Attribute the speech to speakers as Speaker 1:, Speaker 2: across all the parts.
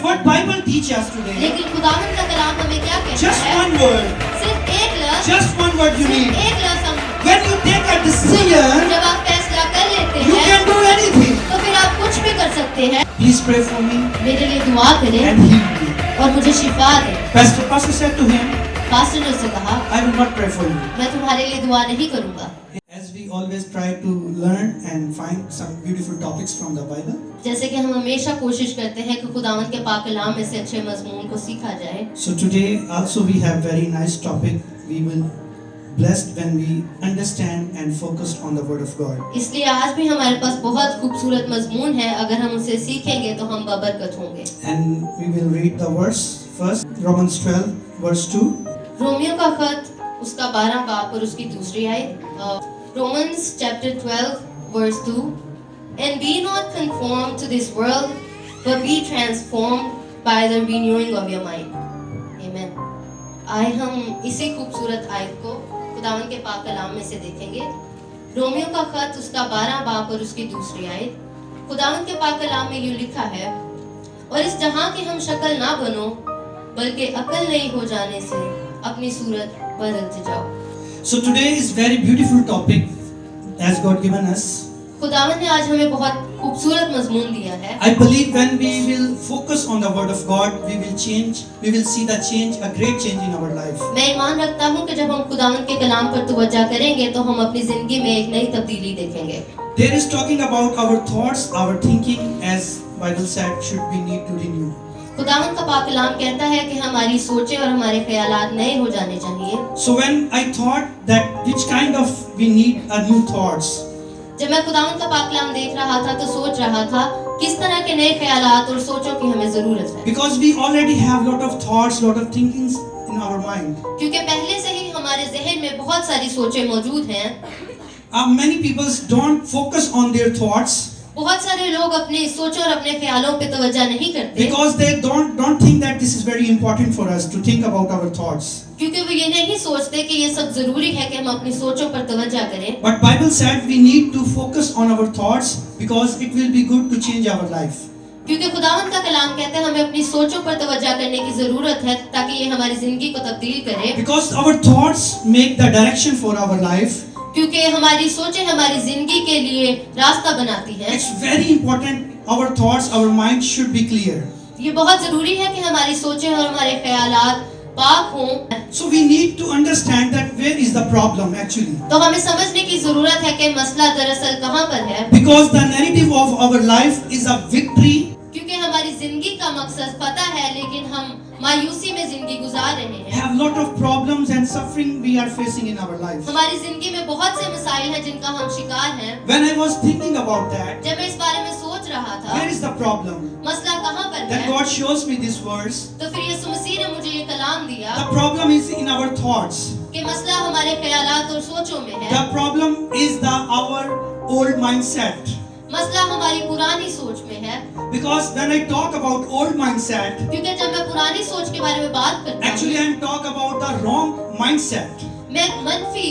Speaker 1: What Bible teaches us today?
Speaker 2: लेकिन खुदावंद का कलाम हमें क्या कहता
Speaker 1: Just
Speaker 2: है?
Speaker 1: one word.
Speaker 2: सिर्फ एक लफ्ज,
Speaker 1: Just one word you
Speaker 2: सिर्फ
Speaker 1: need.
Speaker 2: एक लफ्ज हम
Speaker 1: When you take a decision,
Speaker 2: जब आप फैसला कर लेते
Speaker 1: you
Speaker 2: हैं
Speaker 1: can do anything.
Speaker 2: तो फिर आप कुछ भी कर सकते हैं।
Speaker 1: Please pray for me
Speaker 2: मेरे लिए दुआ करें
Speaker 1: and heal me.
Speaker 2: और मुझे शिफा दें।
Speaker 1: Pastor said to him,
Speaker 2: pastor ने उससे कहा,
Speaker 1: I will not pray for you.
Speaker 2: मैं तुम्हारे लिए दुआ नहीं करूंगा।
Speaker 1: As we always try to learn and find some beautiful topics from the Bible.
Speaker 2: जैसे कि हम हमेशा कोशिश करते हैं कि खुदावंद के पाक कलाम में से अच्छे मजमून को सीखा जाए।
Speaker 1: So today also we have very nice topic. We will blessed when we understand and focus on the word of God.
Speaker 2: इसलिए आज भी हमारे पास बहुत खूबसूरत मजमून है। अगर हम उसे सीखेंगे तो हम बबरकत होंगे।
Speaker 1: And we will read the verse first, Romans 12 verse 2.
Speaker 2: Romeo का खत उसका 12 बाब और उसकी दूसरी आयत। Romans chapter 12 verse 2, and be not conformed to this world, but be transformed by the renewing of your mind. Amen. आए हम इसी खूबसूरत आयत को खुदावंद के पाक कलाम में से देखेंगे। रोमियो का खत उसका 12 बाब और उसकी दूसरी आयत। खुदावंद के पाक कलाम में यूं लिखा है, और इस जहां की हम शक्ल ना बनो, बल्कि अकल नहीं हो जाने से अपनी सूरत बदलते जाओ।
Speaker 1: So today is very beautiful topic as God given us.
Speaker 2: खुदावंद ने आज हमें बहुत खूबसूरत मजमून दिया है।
Speaker 1: I believe when we will focus on the word of God, we will change, we will see the change, a great change in our life.
Speaker 2: मैं ईमान रखता हूँ कि जब हम खुदावंद के कलाम पर तवज्जो करेंगे तो हम अपनी जिंदगी में एक नई तब्दीली देखेंगे।
Speaker 1: There is talking about our thoughts, our thinking, as Bible said, should be need to renew.
Speaker 2: खुदावंद का पाक कलाम कहता है कि हमारी सोचें और हमारे ख्यालात नए हो जाने चाहिए।
Speaker 1: So when I thought that which kind of we need a new thoughts.
Speaker 2: जब मैं खुदावंद का पाक कलाम देख रहा था तो सोच रहा था किस तरह के नए ख्यालात और सोचों की हमें जरूरत है।
Speaker 1: Because we already have lot of thoughts, lot of thinkings in our mind.
Speaker 2: क्योंकि पहले से ही हमारे ज़हन में बहुत सारी सोचें मौजूद हैं।
Speaker 1: Many people don't focus on their thoughts.
Speaker 2: बहुत सारे लोग अपनी सोचों और अपने ख्यालों पे तवज्जो नहीं करते।
Speaker 1: Because they don't think that this is very important for us to think about our thoughts.
Speaker 2: क्योंकि वो ये नहीं सोचते कि ये सब जरूरी है कि हम अपनी सोचों पर तवज्जो करें।
Speaker 1: But Bible said we need to focus on our thoughts because it will be good to change our life.
Speaker 2: क्योंकि खुदावंद का कलाम कहता है हमें अपनी सोचों पर तवज्जो करने की जरूरत है ताकि ये हमारी जिंदगी को तब्दील करे।
Speaker 1: Because our thoughts make the direction for our life.
Speaker 2: क्योंकि हमारी सोचें हमारी जिंदगी के लिए रास्ता बनाती हैं।
Speaker 1: It's very important our thoughts, our mind should be clear.
Speaker 2: ये बहुत जरूरी है कि हमारी सोचें और हमारे ख्यालात पाक हों।
Speaker 1: So we need to understand that where is the problem actually.
Speaker 2: तो हमें समझने की जरूरत है कि मसला दरअसल कहाँ पर है।
Speaker 1: Because the narrative of our life is a victory.
Speaker 2: क्योंकि हमारी जिंदगी का मकसद पता है लेकिन हम मायूसी में जिंदगी गुजार रहे हैं।
Speaker 1: Have lot of problems and suffering we are facing in our life.
Speaker 2: हमारी जिंदगी में बहुत से मसाइल हैं जिनका हम शिकार हैं।
Speaker 1: When I was thinking about that,
Speaker 2: जब मैं इस बारे में सोच रहा था,
Speaker 1: where is the problem?
Speaker 2: मसला कहाँ पर
Speaker 1: Then
Speaker 2: है?
Speaker 1: God shows me this verse.
Speaker 2: तो फिर यीशु मसीह ने मुझे ये कलाम दिया
Speaker 1: The problem is in our thoughts.
Speaker 2: कि मसला हमारे ख्यालात और सोचों में है।
Speaker 1: The problem is our old mindset.
Speaker 2: मसला हमारी पुरानी सोच में है।
Speaker 1: Because when I talk about old mindset,
Speaker 2: क्योंकि जब मैं पुरानी सोच के बारे में बात करता
Speaker 1: actually
Speaker 2: हूँ,
Speaker 1: I am talk about the wrong mindset.
Speaker 2: मैं मनफी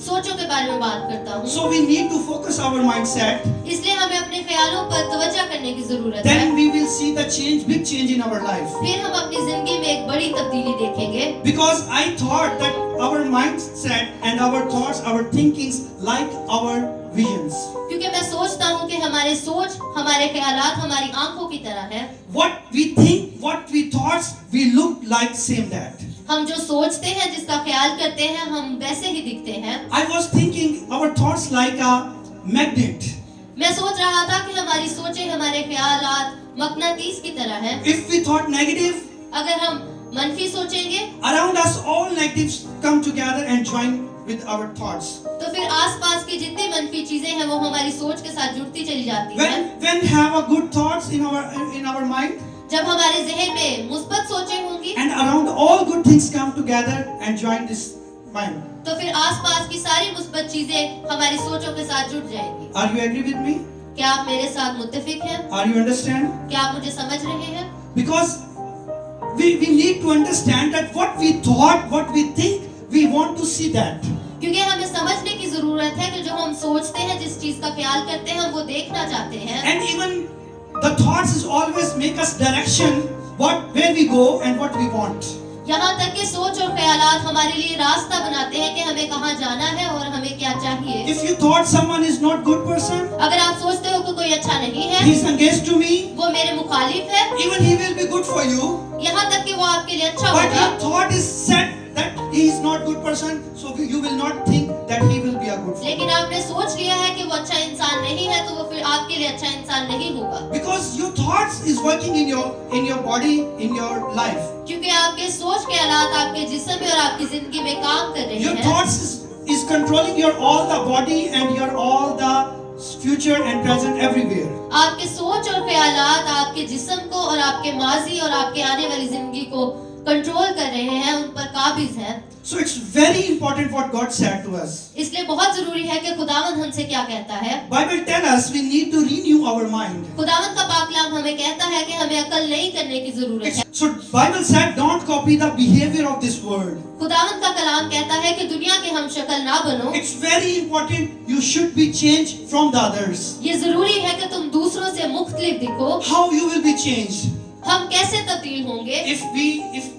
Speaker 2: सोचों के बारे में बात करता हूँ।
Speaker 1: So we need to focus our mindset.
Speaker 2: इसलिए हमें अपने ख्यालों पर तवज्जो करने की जरूरत है।
Speaker 1: Then we will see the change, big change in our life.
Speaker 2: फिर हम अपनी जिंदगी में एक बड़ी तब्दीली देखेंगे।
Speaker 1: Because I thought that our mindset and our thoughts, our thinkings like our visions.
Speaker 2: क्योंकि मैं सोचता हूँ कि हमारे सोच, हमारे ख्यालात हमारी आंखों की तरह है।
Speaker 1: What we think, what we thoughts, we look like same that.
Speaker 2: हम जो सोचते हैं, जिसका ख्याल करते हैं, हम वैसे ही दिखते हैं।
Speaker 1: I was thinking our thoughts like a magnet.
Speaker 2: मैं सोच रहा था कि हमारी सोचें, हमारे ख्यालात मकनातीस की तरह हैं।
Speaker 1: If we thought negative,
Speaker 2: अगर हम मनफी सोचेंगे,
Speaker 1: around us all negatives come together and join with our thoughts.
Speaker 2: तो फिर आसपास की जितनी मनफी चीजें हैं, वो हमारी सोच के साथ जुड़ती चली जाती हैं।
Speaker 1: When have a good thoughts in our mind,
Speaker 2: जब हमारे ज़हन में मुस्बत सोचें होंगी,
Speaker 1: and around all good things come together and join this mind.
Speaker 2: तो फिर आसपास की सारी मुस्बत चीजें हमारी सोचों के साथ जुड़ जाएंगी।
Speaker 1: Are you agree with me?
Speaker 2: क्या आप मेरे साथ मुत्तफिक हैं?
Speaker 1: Are you understand?
Speaker 2: क्या आप मुझे समझ रहे हैं?
Speaker 1: Because we need to understand that what we thought, what we think, we want to see that.
Speaker 2: क्योंकि हमें समझने की जरूरत है कि जो हम सोचते हैं, जिस चीज का ख्याल करते हैं, हम वो देखना चाहते हैं।
Speaker 1: And even the thoughts is always make us direction where we go and what we want.
Speaker 2: यहाँ तक कि सोच और ख्यालात हमारे लिए रास्ता बनाते हैं कि हमें कहाँ जाना है और हमें क्या चाहिए।
Speaker 1: If you thought someone is not good person,
Speaker 2: अगर आप सोचते हो कि कोई अच्छा नहीं है,
Speaker 1: he is against to me,
Speaker 2: वो मेरे मुखालिफ है,
Speaker 1: even he will be good for you.
Speaker 2: यहाँ तक कि वो आपके लिए अच्छा
Speaker 1: But
Speaker 2: होगा,
Speaker 1: your thought is set that he is not good person, so you will not think that he will be a good person.
Speaker 2: लेकिन आपने सोच लिया है कि वो अच्छा इंसान नहीं है, तो वो फिर आपके लिए अच्छा इंसान नहीं होगा।
Speaker 1: Because your thoughts is working in your body, in your life.
Speaker 2: क्योंकि आपके सोच के हालात आपके जिस्म में और आपकी जिंदगी में काम कर रहे
Speaker 1: Your
Speaker 2: हैं।
Speaker 1: thoughts is controlling your all the body and your all the future and present everywhere.
Speaker 2: आपके सोच और ख्यालात आपके जिस्म को और आपके माजी और आपके आने वाली जिंदगी को कंट्रोल कर रहे हैं, उन पर काबिज हैं।
Speaker 1: So it's very important what God said to us.
Speaker 2: इसलिए बहुत जरूरी है कि खुदावंद हमसे क्या कहता है।
Speaker 1: Bible tell us we need to renew our mind.
Speaker 2: खुदावंद का पाक कलाम हमें कहता है कि हमें अकल नई करने की जरूरत है।
Speaker 1: So Bible said don't copy the behavior of this world.
Speaker 2: खुदावंद का कलाम कहता है कि दुनिया के हम शक्ल ना बनो।
Speaker 1: It's very important you should be changed from the others.
Speaker 2: ये जरूरी है कि तुम दूसरों से मुख्तलिफ दिखो।
Speaker 1: How you will be changed?
Speaker 2: हम कैसे तब्दील होंगे?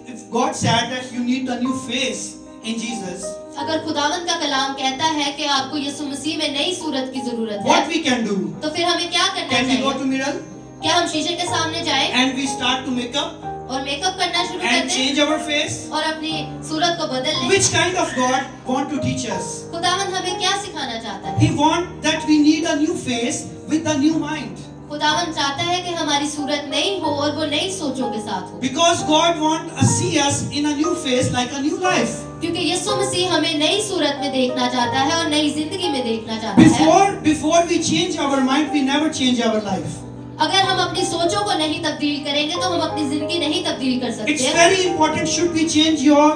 Speaker 1: If God said that you need a new face in Jesus,
Speaker 2: अगर खुदावंद का कलाम कहता है कि आपको यीशु मसीह में नई सूरत की जरूरत
Speaker 1: what
Speaker 2: है,
Speaker 1: we can do?
Speaker 2: तो फिर हमें क्या करना
Speaker 1: Can we go
Speaker 2: चाहिए?
Speaker 1: to mirror
Speaker 2: क्या हम शीशे के सामने जाएं
Speaker 1: and we start to make up
Speaker 2: और मेकअप करना शुरू कर
Speaker 1: and
Speaker 2: दें
Speaker 1: change our face?
Speaker 2: और अपनी सूरत को बदल लें?
Speaker 1: Which kind of God want to teach us?
Speaker 2: खुदावंद हमें क्या सिखाना चाहता है?
Speaker 1: He want that we need a new face with a new mind.
Speaker 2: खुदावंद चाहता है कि हमारी सूरत नई हो और वो नई सोचों के साथ हो।
Speaker 1: Because God want to see us in a new face like a new life.
Speaker 2: क्योंकि यीशु मसीह हमें नई सूरत में देखना चाहता है और नई जिंदगी में देखना चाहता है।
Speaker 1: Before we change our mind, we never change our life.
Speaker 2: अगर हम अपनी सोचों को नहीं तब्दील करेंगे तो हम अपनी जिंदगी नहीं तब्दील कर
Speaker 1: It's
Speaker 2: सकते।
Speaker 1: very important. Should we change your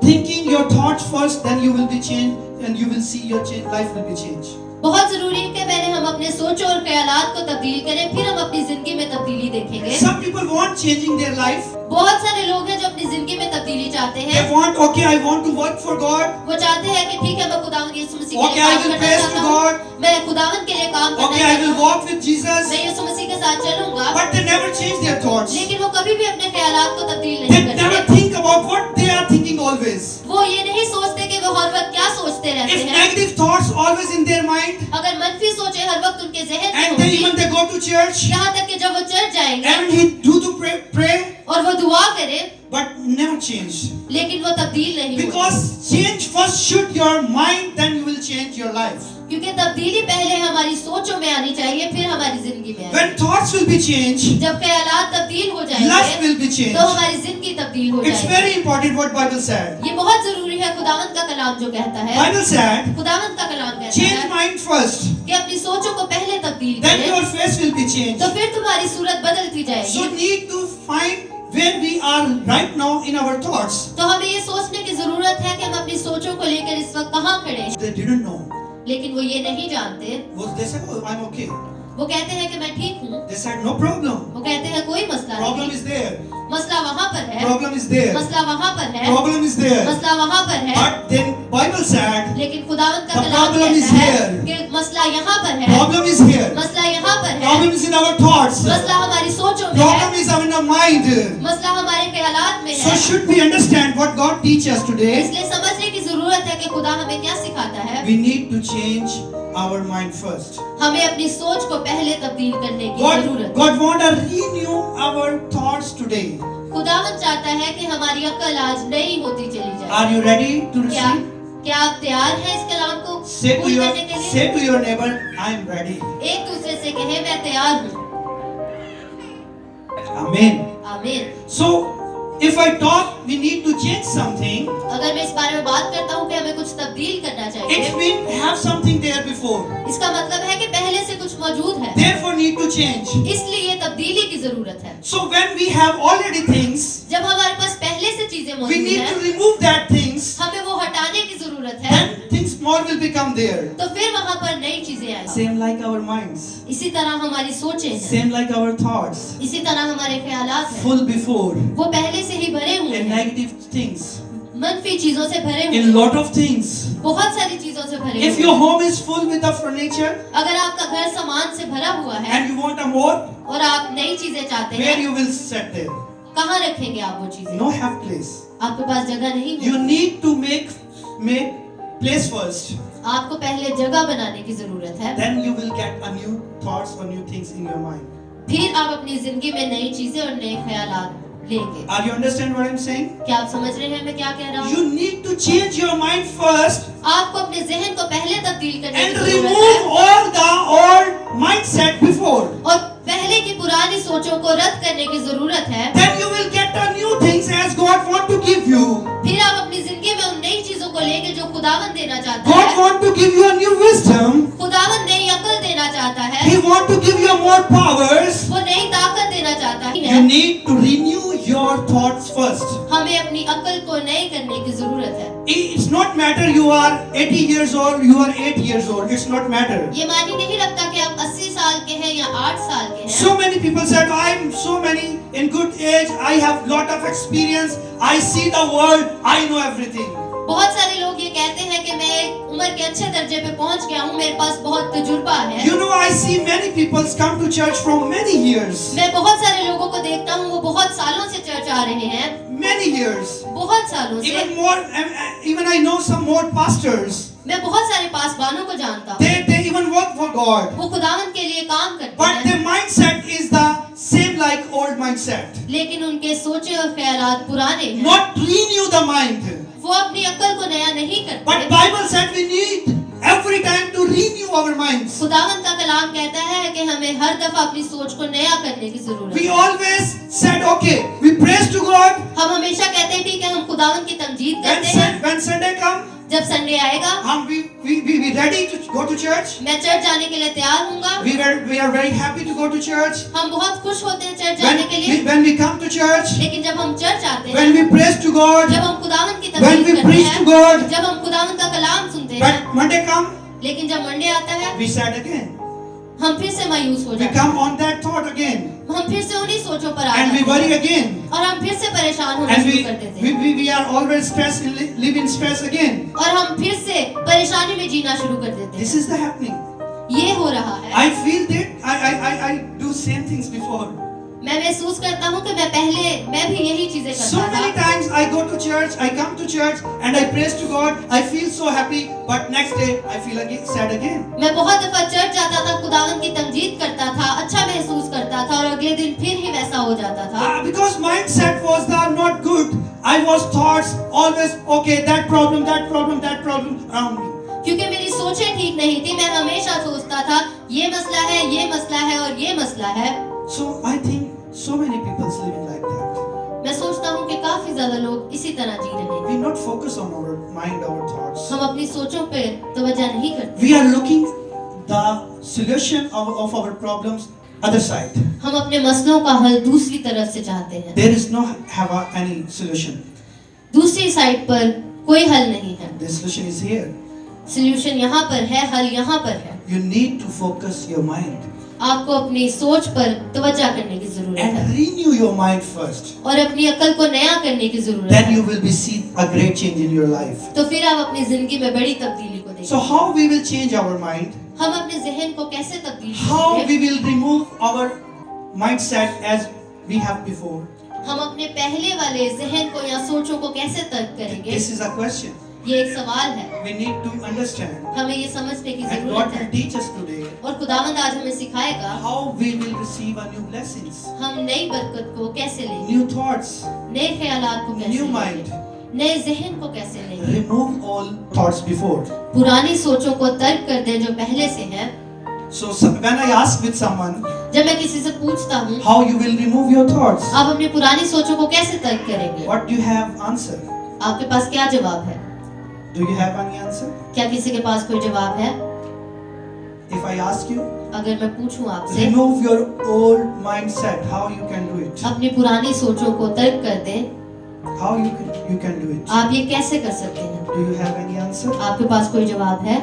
Speaker 1: thinking, your thoughts first, then you will be changed, and you will see your life will be changed.
Speaker 2: बहुत जरूरी है कि पहले हम अपने सोचों और ख्यालात को तब्दील करें, फिर हम अपनी जिंदगी में तब्दीली देखेंगे।
Speaker 1: Some people want changing their life.
Speaker 2: बहुत सारे लोग हैं जो अपनी जिंदगी में तब्दीली चाहते
Speaker 1: They
Speaker 2: हैं।
Speaker 1: want, okay, I want to work for God.
Speaker 2: वो चाहते हैं कि ठीक है मैं खुदावंद यीशु मसीह के
Speaker 1: Okay,
Speaker 2: लिए
Speaker 1: I
Speaker 2: काम
Speaker 1: will
Speaker 2: करना
Speaker 1: praise
Speaker 2: चाहता
Speaker 1: to
Speaker 2: हूँ,
Speaker 1: God.
Speaker 2: मैं खुदावंद के लिए काम करना
Speaker 1: Okay, I
Speaker 2: चाहता
Speaker 1: will
Speaker 2: हूँ,
Speaker 1: walk with Jesus.
Speaker 2: मैं यीशु मसीह के साथ चलूंगा।
Speaker 1: But they never change their thoughts.
Speaker 2: लेकिन वो कभी भी अपने ख्यालात को तब्दील
Speaker 1: They
Speaker 2: नहीं
Speaker 1: never
Speaker 2: करते।
Speaker 1: think about what they are thinking always.
Speaker 2: वो ये नहीं सोचते कि वो हर वक्त क्या सोचते रहते
Speaker 1: If
Speaker 2: हैं।
Speaker 1: negative thoughts always in their mind,
Speaker 2: अगर मनफी सोचे हर वक्त उनके जहन में
Speaker 1: and then
Speaker 2: होंगी,
Speaker 1: even they go to church,
Speaker 2: यहाँ तक कि जब वो चर्च जाएंगे
Speaker 1: and he do to pray,
Speaker 2: और वो दुआ करे,
Speaker 1: but never change.
Speaker 2: लेकिन वो तब्दील नहीं होती।
Speaker 1: Because change first should your mind, then you will change your life.
Speaker 2: क्योंकि तब्दीली पहले हमारी सोचों में आनी चाहिए, फिर हमारी जिंदगी में आएगी।
Speaker 1: When thoughts will be changed,
Speaker 2: जब ख्यालात तब्दील हो
Speaker 1: life
Speaker 2: जाएंगे
Speaker 1: will be
Speaker 2: तो
Speaker 1: changed.
Speaker 2: हमारी जिंदगी तब्दील हो
Speaker 1: It's
Speaker 2: जाएगी।
Speaker 1: very important what Bible said.
Speaker 2: ये बहुत जरूरी है खुदावंद का कलाम जो कहता है।
Speaker 1: Bible said,
Speaker 2: खुदावंद का कलाम कहता
Speaker 1: change
Speaker 2: है
Speaker 1: mind first,
Speaker 2: कि अपनी सोचों को पहले तब्दील
Speaker 1: then
Speaker 2: करें,
Speaker 1: your face will be changed.
Speaker 2: तो फिर तुम्हारी सूरत बदलती
Speaker 1: So
Speaker 2: जाएगी।
Speaker 1: need to find where we are right now in our thoughts.
Speaker 2: तो हमें ये सोचने की जरूरत है कि हम अपनी सोचों को लेकर इस वक्त कहाँ खड़े हैं।
Speaker 1: They didn't know.
Speaker 2: लेकिन वो ये नहीं जानते।
Speaker 1: They said, oh, I'm okay.
Speaker 2: वो कहते हैं कि मैं ठीक हूँ।
Speaker 1: They said, no problem.
Speaker 2: वो कहते हैं कोई मसला
Speaker 1: Problem
Speaker 2: नहीं,
Speaker 1: is there.
Speaker 2: मसला वहाँ पर है,
Speaker 1: Problem is there.
Speaker 2: मसला वहाँ पर है,
Speaker 1: Problem is there.
Speaker 2: मसला वहाँ पर है।
Speaker 1: But then Bible said,
Speaker 2: लेकिन खुदावंद का
Speaker 1: The
Speaker 2: कलाम
Speaker 1: problem is
Speaker 2: कहता है
Speaker 1: here.
Speaker 2: कि मसला यहाँ पर है,
Speaker 1: problem is here.
Speaker 2: मसला यहाँ पर है,
Speaker 1: Problem is in our thoughts.
Speaker 2: मसला हमारी सोचों में
Speaker 1: Problem
Speaker 2: है,
Speaker 1: is in our mind.
Speaker 2: मसला हमारे ख्यालात में
Speaker 1: So
Speaker 2: है।
Speaker 1: should we understand what God teaches us today?
Speaker 2: इसलिए समझने की जरूरत है कि खुदा हमें क्या सिखाता है।
Speaker 1: We need to change our mind first.
Speaker 2: हमें अपनी सोच को पहले तब्दील करने की जरूरत है।
Speaker 1: God want to renew our thoughts today.
Speaker 2: खुदावंद चाहता है कि हमारी अक्ल आज नई होती चली जाए।
Speaker 1: Are you ready to
Speaker 2: क्या
Speaker 1: receive?
Speaker 2: क्या आप तैयार हैं इस कलाम को
Speaker 1: Say to
Speaker 2: कबूल
Speaker 1: your
Speaker 2: करने के लिए?
Speaker 1: say to your neighbor, I am ready.
Speaker 2: एक दूसरे से कहें मैं तैयार हूँ।
Speaker 1: Amen.
Speaker 2: आमीन।
Speaker 1: So if I talk, we need to change something.
Speaker 2: अगर मैं इस बारे में बात करता हूँ कि हमें कुछ तब्दील करना
Speaker 1: It
Speaker 2: चाहिए,
Speaker 1: means have something there before.
Speaker 2: इसका मतलब है कि पहले से कुछ मौजूद है,
Speaker 1: Therefore need to change.
Speaker 2: इसलिए तब्दीली की जरूरत है।
Speaker 1: So when we have already things,
Speaker 2: जब हमारे पास पहले से चीजें
Speaker 1: we
Speaker 2: मौजूद
Speaker 1: need to
Speaker 2: हैं,
Speaker 1: remove that things.
Speaker 2: हमें वो हटाने की जरूरत है,
Speaker 1: Then things more will become there.
Speaker 2: तो फिर वहाँ पर नई चीजें आएंगी।
Speaker 1: Same like our minds.
Speaker 2: इसी तरह हमारी सोचें हैं,
Speaker 1: Same like our thoughts.
Speaker 2: इसी तरह हमारे ख्यालात हैं,
Speaker 1: Full before.
Speaker 2: वो पहले से ही भरे हुए
Speaker 1: And
Speaker 2: हैं,
Speaker 1: negative things.
Speaker 2: मनफी चीजों से भरे हुए
Speaker 1: In
Speaker 2: हैं,
Speaker 1: lot of things.
Speaker 2: बहुत सारी चीजों से भरे
Speaker 1: If
Speaker 2: हुए
Speaker 1: your
Speaker 2: हैं।
Speaker 1: home is full with the furniture
Speaker 2: अगर आपका घर सामान से भरा हुआ है
Speaker 1: and you want a more,
Speaker 2: और आप नई चीजें चाहते
Speaker 1: where
Speaker 2: हैं,
Speaker 1: you will set there?
Speaker 2: कहाँ रखेंगे आप वो चीजें?
Speaker 1: No have place.
Speaker 2: आपके पास जगह नहीं
Speaker 1: You
Speaker 2: है।
Speaker 1: need to make place first.
Speaker 2: आपको पहले जगह बनाने की जरूरत है,
Speaker 1: Then you will get a new thoughts or new things in your mind.
Speaker 2: फिर आप अपनी जिंदगी में नई चीजें और नए ख्यालात लेंगे।
Speaker 1: Are you understand what I'm saying?
Speaker 2: क्या आप समझ रहे हैं मैं क्या कह रहा हूँ?
Speaker 1: You need to change your mind first
Speaker 2: आपको अपने जहन को पहले तब्दील करने
Speaker 1: and
Speaker 2: की जरूरत
Speaker 1: remove
Speaker 2: है
Speaker 1: all the old mindset before.
Speaker 2: और पहले की पुरानी सोचों को रद्द करने की जरूरत है।
Speaker 1: Then you will get the new things as God want to give you.
Speaker 2: फिर आप अपनी जिंदगी में उन नई चीजों को लेंगे जो खुदावन देना चाहता
Speaker 1: God
Speaker 2: है।
Speaker 1: want to give you a new wisdom.
Speaker 2: खुदावन नई अकल देना चाहता है,
Speaker 1: He want to give you more powers.
Speaker 2: वो नई ताकत देना चाहता
Speaker 1: You
Speaker 2: है।
Speaker 1: need to renew your thoughts first.
Speaker 2: हमें अपनी अकल को नई करने की जरूरत है।
Speaker 1: It's not matter you are 80 years old, you are 8 years old. It's not matter.
Speaker 2: ये मायने नहीं रखता कि आप 80 साल के हैं या 8 साल के हैं।
Speaker 1: So many people said, I'm so many in good age. I have lot of experience. I see the world. I know everything.
Speaker 2: बहुत सारे लोग ये कहते हैं कि मैं उम्र के अच्छे दर्जे पे पहुंच गया हूँ, मेरे पास बहुत तजुर्बा है।
Speaker 1: You know, I see many people come to church from many years.
Speaker 2: मैं बहुत सारे लोगों को देखता हूँ, वो बहुत सालों से चर्च आ रहे हैं,
Speaker 1: Many years.
Speaker 2: बहुत सालों से।
Speaker 1: Even more. Even I know some more pastors.
Speaker 2: मैं बहुत सारे पासवानों को जानता हूँ,
Speaker 1: They even work for God.
Speaker 2: वो खुदावन के लिए काम करते
Speaker 1: But
Speaker 2: हैं,
Speaker 1: their mindset is the same like old mindset.
Speaker 2: लेकिन उनके सोचे और ख्यालात पुराने हैं।
Speaker 1: Not renew the mind.
Speaker 2: वो अपनी अक्ल को नया नहीं
Speaker 1: But
Speaker 2: करते।
Speaker 1: Bible said we need every time to renew our minds.
Speaker 2: खुदावन का कलाम कहता है कि हमें हर दफा अपनी सोच को नया करने की जरूरत
Speaker 1: We
Speaker 2: है।
Speaker 1: always said, okay, we praise to God.
Speaker 2: हम हमेशा कहते हैं ठीक है, हम खुदावन की तमजीद करते हैं।
Speaker 1: When Sunday come,
Speaker 2: जब संडे आएगा,
Speaker 1: we ready to go to church.
Speaker 2: मैं चर्च जाने के लिए तैयार हूँगा।
Speaker 1: We are very happy to go to church.
Speaker 2: हम बहुत खुश होते हैं चर्च जाने के लिए,
Speaker 1: When we come to church,
Speaker 2: लेकिन जब हम चर्च आते हैं,
Speaker 1: when we praise to God,
Speaker 2: जब हम खुदावन की
Speaker 1: when
Speaker 2: तमजीद
Speaker 1: we
Speaker 2: करते
Speaker 1: preach to
Speaker 2: हैं,
Speaker 1: God,
Speaker 2: जब हम खुदावन का कलाम सुनते हैं,
Speaker 1: but Monday come,
Speaker 2: लेकिन जब मंडे आता है,
Speaker 1: we sad again.
Speaker 2: हम फिर से मायूस हो
Speaker 1: We
Speaker 2: जाते
Speaker 1: come on that thought again,
Speaker 2: हैं, हम फिर से उन्हीं सोचों पर आ
Speaker 1: and we
Speaker 2: जाते
Speaker 1: worry
Speaker 2: हैं
Speaker 1: again,
Speaker 2: और हम फिर से परेशान होना
Speaker 1: and
Speaker 2: शुरू कर देते हैं
Speaker 1: we are always stressed, live in stress again.
Speaker 2: और हम फिर से परेशानी में जीना शुरू कर देते
Speaker 1: This
Speaker 2: हैं।
Speaker 1: is the happening.
Speaker 2: ये हो रहा है।
Speaker 1: I feel that I do same things before.
Speaker 2: मैं महसूस करता हूँ कि मैं भी यही चीजें
Speaker 1: So
Speaker 2: करता
Speaker 1: many
Speaker 2: था।
Speaker 1: times I go to church, I come to church, and I praise to God. I feel so happy, but next day I feel again sad again.
Speaker 2: मैं बहुत दफा चर्च जाता था, खुदावन की तमजीद करता था, अच्छा महसूस करता था और अगले दिन फिर ही वैसा हो जाता था।
Speaker 1: Because mindset was not good. I was thoughts always okay. That problem around me.
Speaker 2: क्योंकि मेरी सोचें ठीक नहीं थी, मैं हमेशा सोचता था ये मसला है, ये मसला है और ये मसला है।
Speaker 1: So I think so many people living like that.
Speaker 2: मैं सोचता हूँ कि काफी ज्यादा लोग इसी तरह जी रहे हैं।
Speaker 1: We not focus on our mind, our thoughts.
Speaker 2: हम अपनी सोचों पे तवज्जो नहीं करते।
Speaker 1: We are looking the solution of our problems other side.
Speaker 2: हम अपने मसलों का हल दूसरी तरफ से चाहते हैं।
Speaker 1: There is no any solution.
Speaker 2: दूसरी साइड पर कोई हल नहीं है।
Speaker 1: The solution is here.
Speaker 2: Solution यहाँ पर है, हल यहाँ पर है।
Speaker 1: You need to focus your mind
Speaker 2: आपको अपनी सोच पर तवज्जो करने की जरूरत
Speaker 1: and
Speaker 2: है
Speaker 1: renew your mind first.
Speaker 2: और अपनी अकल को नया करने की जरूरत
Speaker 1: Then you
Speaker 2: है।
Speaker 1: will be see a great change in your life.
Speaker 2: तो फिर आप अपनी जिंदगी में बड़ी तब्दीली को
Speaker 1: So
Speaker 2: देखेंगे।
Speaker 1: how we will change our mind?
Speaker 2: हम अपने जहन को कैसे तब्दील
Speaker 1: How
Speaker 2: करेंगे?
Speaker 1: we will remove our mindset as we have before?
Speaker 2: हम अपने पहले वाले जहन को या सोचों को कैसे तर्क करेंगे?
Speaker 1: This is a question.
Speaker 2: ये एक सवाल है।
Speaker 1: We need to understand.
Speaker 2: हमें ये समझने की
Speaker 1: And
Speaker 2: जरूरत
Speaker 1: God will
Speaker 2: है
Speaker 1: teach us today
Speaker 2: और खुदावंद आज हमें सिखाएगा
Speaker 1: how we will receive a new blessings,
Speaker 2: हम नई बरकत को कैसे लेंगे,
Speaker 1: new thoughts,
Speaker 2: नए ख्यालात को कैसे
Speaker 1: new
Speaker 2: लेंगे,
Speaker 1: mind.
Speaker 2: नए जहन को कैसे लेंगे।
Speaker 1: Remove all thoughts before.
Speaker 2: पुरानी सोचों को तर्क कर दें जो पहले से है।
Speaker 1: So when I ask with someone
Speaker 2: जब मैं किसी से पूछता हूँ
Speaker 1: how you will remove your thoughts,
Speaker 2: आप अपनी पुरानी सोचों को कैसे तर्क करेंगे,
Speaker 1: what do you have answer?
Speaker 2: आपके पास क्या जवाब है?
Speaker 1: Do you have any answer?
Speaker 2: क्या किसी के पास कोई जवाब है?
Speaker 1: If I ask you,
Speaker 2: अगर मैं पूछूं आपसे
Speaker 1: remove your old mindset, how you can do it?
Speaker 2: अपनी पुरानी सोचों को तर्क कर दें,
Speaker 1: How you can do it?
Speaker 2: आप ये कैसे कर सकते हैं?
Speaker 1: Do you have any answer?
Speaker 2: आपके पास कोई जवाब है?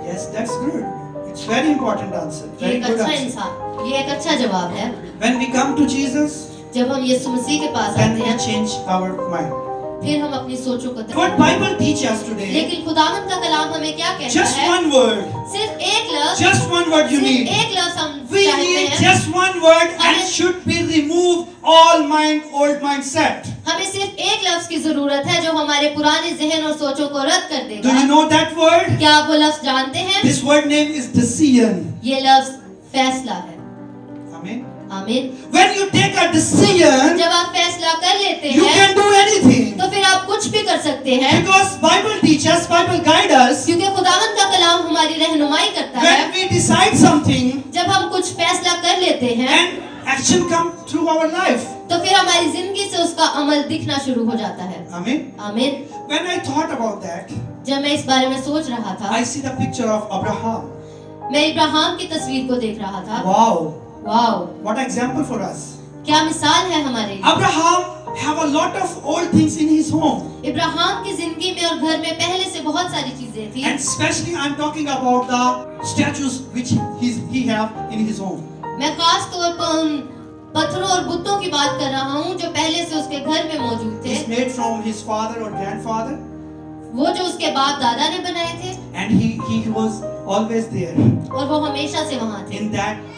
Speaker 1: Yes, that's good. It's very important answer.
Speaker 2: ये
Speaker 1: Very
Speaker 2: एक
Speaker 1: good
Speaker 2: अच्छा
Speaker 1: answer.
Speaker 2: इंसान, ये एक अच्छा जवाब है।
Speaker 1: When we come to Jesus,
Speaker 2: जब हम यीशु मसीह के पास
Speaker 1: then
Speaker 2: आते
Speaker 1: we
Speaker 2: हैं,
Speaker 1: change our mind.
Speaker 2: फिर हम अपनी सोचों को
Speaker 1: What
Speaker 2: तर्क।
Speaker 1: Bible teach us today?
Speaker 2: लेकिन खुदावंद का कलाम हमें क्या कहता
Speaker 1: Just
Speaker 2: है?
Speaker 1: one word.
Speaker 2: सिर्फ एक लफ्ज,
Speaker 1: Just one word you
Speaker 2: सिर्फ
Speaker 1: need.
Speaker 2: एक लफ्ज हम
Speaker 1: We
Speaker 2: चाहते
Speaker 1: need
Speaker 2: हैं।
Speaker 1: just one word and
Speaker 2: हमें-
Speaker 1: should be remove all old mindset.
Speaker 2: हमें सिर्फ एक लफ्ज की जरूरत है जो हमारे पुराने जहन और सोचों को रद्द कर
Speaker 1: Do
Speaker 2: देगा।
Speaker 1: you know that word?
Speaker 2: क्या आप वो लफ्ज जानते हैं?
Speaker 1: This word name is decision.
Speaker 2: ये लफ्ज फैसला है।
Speaker 1: Amen.
Speaker 2: आमीन।
Speaker 1: When you take a decision,
Speaker 2: जब आप फैसला कर लेते
Speaker 1: you
Speaker 2: हैं
Speaker 1: can do anything.
Speaker 2: तो फिर आप कुछ भी कर सकते हैं,
Speaker 1: Because Bible teaches, Bible guide us.
Speaker 2: क्योंकि खुदावंद का कलाम हमारी रहनुमाई करता है।
Speaker 1: When we decide something
Speaker 2: जब हम कुछ फैसला कर लेते हैं
Speaker 1: and action come through our life.
Speaker 2: तो फिर हमारी जिंदगी से उसका अमल दिखना शुरू हो जाता है।
Speaker 1: Amen.
Speaker 2: आमीन।
Speaker 1: When I thought about that,
Speaker 2: जब मैं इस बारे में सोच रहा था,
Speaker 1: I see the picture of Abraham.
Speaker 2: मैं इब्राहिम की तस्वीर को देख रहा था।
Speaker 1: Wow.
Speaker 2: Wow,
Speaker 1: What example for us.
Speaker 2: क्या मिसाल है हमारे लिए।
Speaker 1: Abraham have a lot of old things in his home.
Speaker 2: Ibrahim की जिंदगी में और घर में पहले से बहुत सारी चीजें थी।
Speaker 1: And especially I'm talking about the statues which he have in his home.
Speaker 2: मैं खास तौर पर उन पत्थरों और बुतों की बात कर रहा हूँ जो पहले से उसके घर में मौजूद थे।
Speaker 1: It's made from his father or grandfather,
Speaker 2: वो जो उसके बाप दादा ने बनाए थे
Speaker 1: and he was always there.
Speaker 2: और वो हमेशा से वहाँ थे।
Speaker 1: In that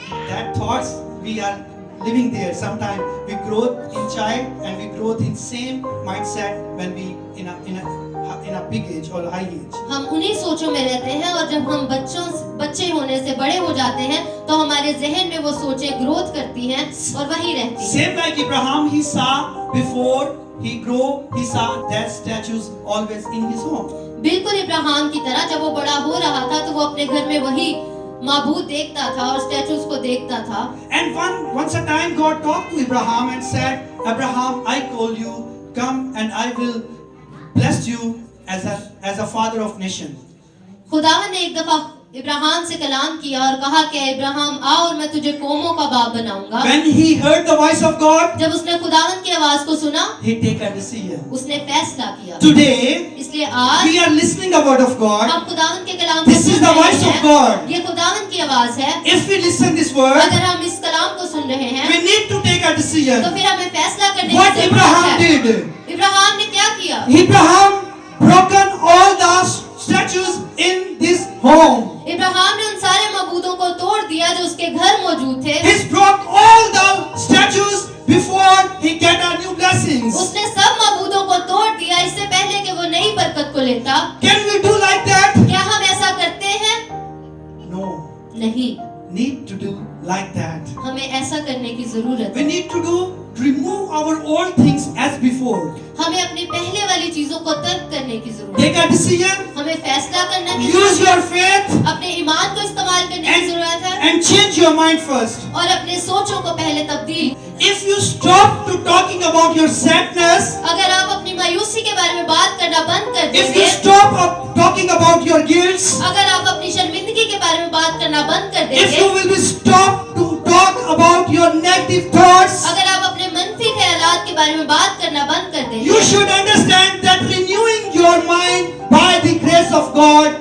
Speaker 1: thoughts we are living there. Sometimes we grow in child and we grow in same mindset when we in a big age or high age.
Speaker 2: हम उन्हीं सोचों में रहते हैं और जब हम बच्चे होने से बड़े हो जाते हैं तो हमारे जहन में वो सोचें ग्रोथ करती हैं और वही रहती हैं।
Speaker 1: Same like Abraham, he saw before he grew, he saw that statues always in his home.
Speaker 2: बिल्कुल इब्राहिम की तरह जब वो बड़ा हो रहा था तो वो अपने घर में वही माबूद देखता था और स्टैचूज को देखता था।
Speaker 1: And once a time God talked to Abraham and said, Abraham, I call you, come and I will bless you as a father of nation.
Speaker 2: खुदावन ने एक दफा इब्राहिम से कलाम किया और कहा कि इब्राहिम आ और मैं तुझे कौमों का बाप बनाऊंगा।
Speaker 1: When he heard the voice of God,
Speaker 2: जब उसने खुदावन की आवाज को सुना
Speaker 1: he take a decision.
Speaker 2: उसने फैसला किया।
Speaker 1: Today
Speaker 2: इसलिए आज
Speaker 1: we are listening the word of God.
Speaker 2: हम खुदावन के कलाम को
Speaker 1: This is
Speaker 2: सुन
Speaker 1: the
Speaker 2: रहे
Speaker 1: voice of
Speaker 2: हैं।
Speaker 1: God.
Speaker 2: ये खुदावन की आवाज है।
Speaker 1: If we listen this word,
Speaker 2: अगर हम इस कलाम को सुन रहे हैं
Speaker 1: we need to take a
Speaker 2: तो
Speaker 1: decision.
Speaker 2: फिर हमें फैसला करने
Speaker 1: What
Speaker 2: की
Speaker 1: Abraham
Speaker 2: जरूरत है।
Speaker 1: did,
Speaker 2: इब्राहिम ने क्या किया?
Speaker 1: Abraham broken all the statues in this home.
Speaker 2: Ibrahim ने उन सारे मबूदों को तोड़ दिया जो उसके घर मौजूद थे।
Speaker 1: He broke all the statues before he get a new blessings.
Speaker 2: उसने सब मबूदों को तोड़ दिया इससे पहले कि वो नई बरकत को लेता।
Speaker 1: Can we do like that?
Speaker 2: क्या हम ऐसा करते हैं?
Speaker 1: No.
Speaker 2: नहीं,
Speaker 1: Need to do like that.
Speaker 2: हमें ऐसा करने की जरूरत
Speaker 1: We
Speaker 2: है।
Speaker 1: need to remove our old things as before.
Speaker 2: हमें अपनी पहले वाली चीजों को तर्क करने की जरूरत
Speaker 1: Take
Speaker 2: है।
Speaker 1: a decision.
Speaker 2: हमें फैसला करने की
Speaker 1: Use
Speaker 2: जरूरत
Speaker 1: your
Speaker 2: है।
Speaker 1: faith
Speaker 2: अपने ईमान को इस्तेमाल करने की जरूरत है
Speaker 1: and change your mind first.
Speaker 2: और अपने सोचों को पहले तब्दील।
Speaker 1: If you stop to talking about your sadness,
Speaker 2: अगर आप अपनी मायूसी के बारे में बात करना बंद कर
Speaker 1: if you
Speaker 2: देंगे,
Speaker 1: stop talking about your guilt,
Speaker 2: अगर आप अपनी शर्मिंदगी के बारे में बात करना बंद कर
Speaker 1: if you
Speaker 2: देंगे,
Speaker 1: will be stop to talk about your negative thoughts,
Speaker 2: अगर आप अपने मनफी ख्यालात के बारे में बात करना बंद कर देंगे,
Speaker 1: you should understand that renewing your mind by the grace of God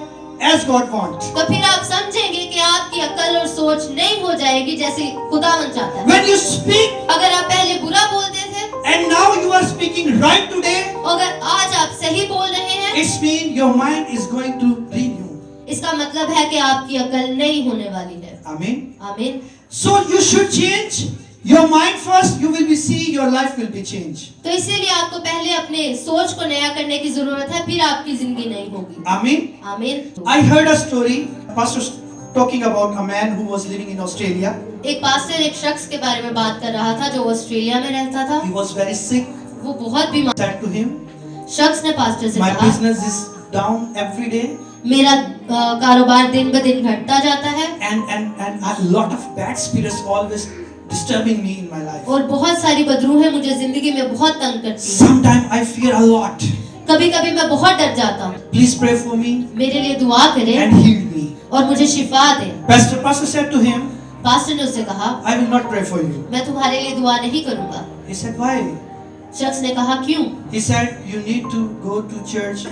Speaker 1: as God wants.
Speaker 2: तो फिर आप समझेंगे कि आपकी अकल और सोच नहीं हो जाएगी जैसे खुदावन चाहता है।
Speaker 1: When you speak
Speaker 2: अगर आप पहले बुरा बोलते थे
Speaker 1: and now you are speaking right today,
Speaker 2: अगर आज आप सही बोल रहे हैं,
Speaker 1: it means your mind is going to renew.
Speaker 2: इसका मतलब है कि आपकी अकल नई होने वाली है।
Speaker 1: Amen.
Speaker 2: आमीन।
Speaker 1: So you should change your mind first. You will be see your life will be changed.
Speaker 2: तो इसीलिए आपको पहले अपने सोच को नया करने की जरूरत है, फिर आपकी जिंदगी नई होगी।
Speaker 1: Amen.
Speaker 2: आमीन।
Speaker 1: I heard a story. Pastor talking about a man who was living in Australia.
Speaker 2: एक पास्टर एक शख्स के बारे में बात कर रहा था जो ऑस्ट्रेलिया में रहता था।
Speaker 1: He was very sick.
Speaker 2: वो बहुत बीमार।
Speaker 1: Said to him,
Speaker 2: शख्स ने पास्टर से
Speaker 1: my
Speaker 2: कहा,
Speaker 1: business is down every day,
Speaker 2: मेरा कारोबार दिन ब दिन घटता जाता है
Speaker 1: and a lot of bad spirits always disturbing me in my life.
Speaker 2: और बहुत सारी बदरूहें मुझे जिंदगी में बहुत तंग करती हैं।
Speaker 1: Sometimes I fear a lot.
Speaker 2: कभी-कभी मैं बहुत डर जाता हूँ।
Speaker 1: Please pray for me
Speaker 2: मेरे लिए दुआ करें
Speaker 1: and heal me.
Speaker 2: और मुझे शिफा दें।
Speaker 1: Pastor said to him,
Speaker 2: pastor ने उससे कहा,
Speaker 1: I will not pray for you.
Speaker 2: मैं तुम्हारे लिए दुआ नहीं करूँगा।
Speaker 1: He said, why?
Speaker 2: शख्स ने कहा, क्यों?
Speaker 1: He said, you need to go to church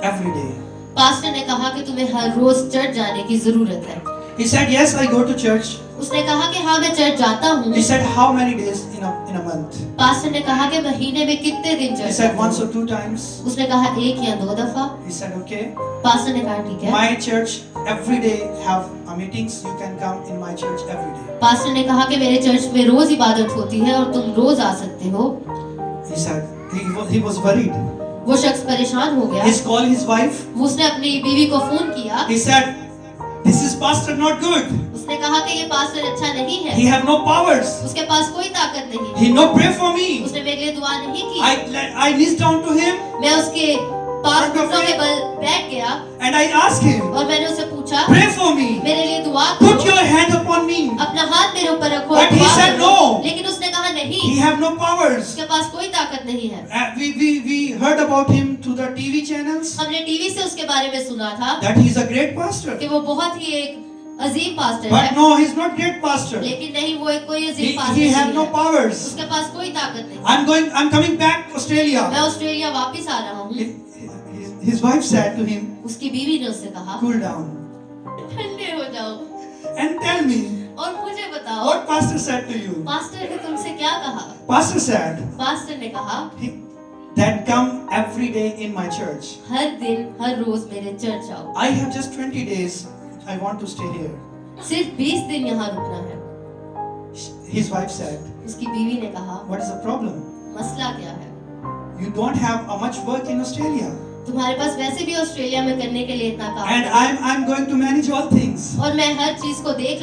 Speaker 1: every day.
Speaker 2: Pastor ने कहा कि तुम्हें हर रोज चर्च जाने की जरूरत है।
Speaker 1: He said, yes, I go to church.
Speaker 2: उसने कहा कि हाँ मैं चर्च जाता हूँ।
Speaker 1: He said, how many days in a month?
Speaker 2: Pastor ने कहा कि महीने में कितने दिन
Speaker 1: He
Speaker 2: चर्च
Speaker 1: said,
Speaker 2: जाता
Speaker 1: once
Speaker 2: हूँ?
Speaker 1: or two times.
Speaker 2: उसने कहा एक या दो दफा।
Speaker 1: He said, okay.
Speaker 2: पास्टर ने कहा ठीक है।
Speaker 1: My church every day have a meetings, you can come in my church every day.
Speaker 2: Pastor ने कहा कि मेरे चर्च में रोज इबादत होती है और तुम रोज आ सकते हो।
Speaker 1: He said, he was worried.
Speaker 2: वो शख्स परेशान हो गया।
Speaker 1: He called his wife.
Speaker 2: उसने अपनी बीवी को फोन किया।
Speaker 1: He said, this is pastor not good.
Speaker 2: उसने कहा कि ये पास्टर अच्छा नहीं है।
Speaker 1: He have no powers.
Speaker 2: उसके पास कोई ताकत नहीं है।
Speaker 1: He no pray for me.
Speaker 2: उसने मेरे लिए दुआ नहीं की।
Speaker 1: I kneeled down to him.
Speaker 2: मैं उसके पास घुटनों के बल बैठ गया
Speaker 1: And I asked him,
Speaker 2: और मैंने उसे पूछा,
Speaker 1: pray for me.
Speaker 2: मेरे लिए दुआ
Speaker 1: Put
Speaker 2: करो।
Speaker 1: your hand upon me.
Speaker 2: अपना हाथ मेरे ऊपर रखो।
Speaker 1: But he
Speaker 2: दुआ
Speaker 1: said
Speaker 2: करो।
Speaker 1: no.
Speaker 2: लेकिन उसने कहा नहीं।
Speaker 1: He have no powers.
Speaker 2: उसके पास कोई ताकत नहीं है।
Speaker 1: We heard about him through the TV channels.
Speaker 2: हमने टीवी से उसके बारे में सुना था
Speaker 1: That he is a great pastor.
Speaker 2: कि वो बहुत ही एक अजीम पास्टर
Speaker 1: But
Speaker 2: है।
Speaker 1: no, he is not great pastor.
Speaker 2: लेकिन नहीं, वो एक कोई
Speaker 1: He,
Speaker 2: अजीम पास्टर
Speaker 1: he
Speaker 2: नहीं
Speaker 1: have no
Speaker 2: है।
Speaker 1: powers.
Speaker 2: उसके पास कोई ताकत नहीं।
Speaker 1: I'm coming back to Australia.
Speaker 2: मैं ऑस्ट्रेलिया वापस आ रहा हूँ।
Speaker 1: His wife said to him,
Speaker 2: उसकी बीवी ने उससे कहा,
Speaker 1: cool down
Speaker 2: ठंडे हो जाओ
Speaker 1: and tell me
Speaker 2: और मुझे बताओ
Speaker 1: what pastor said to you.
Speaker 2: Pastor ने तुमसे क्या कहा।
Speaker 1: Pastor said
Speaker 2: पास्टर ने कहा,
Speaker 1: that come every day in my church.
Speaker 2: हर दिन हर रोज मेरे चर्च आओ।
Speaker 1: I have just 20 days. I want to stay here.
Speaker 2: सिर्फ 20 दिन यहाँ रुकना है।
Speaker 1: His wife said,
Speaker 2: उसकी बीवी ने कहा,
Speaker 1: what is the problem?
Speaker 2: मसला क्या है?
Speaker 1: You don't have much work in Australia.
Speaker 2: तुम्हारे पास वैसे भी ऑस्ट्रेलिया में करने के लिए इतना काम
Speaker 1: And
Speaker 2: है।
Speaker 1: I'm going to manage all things.
Speaker 2: और मैं हर चीज को देख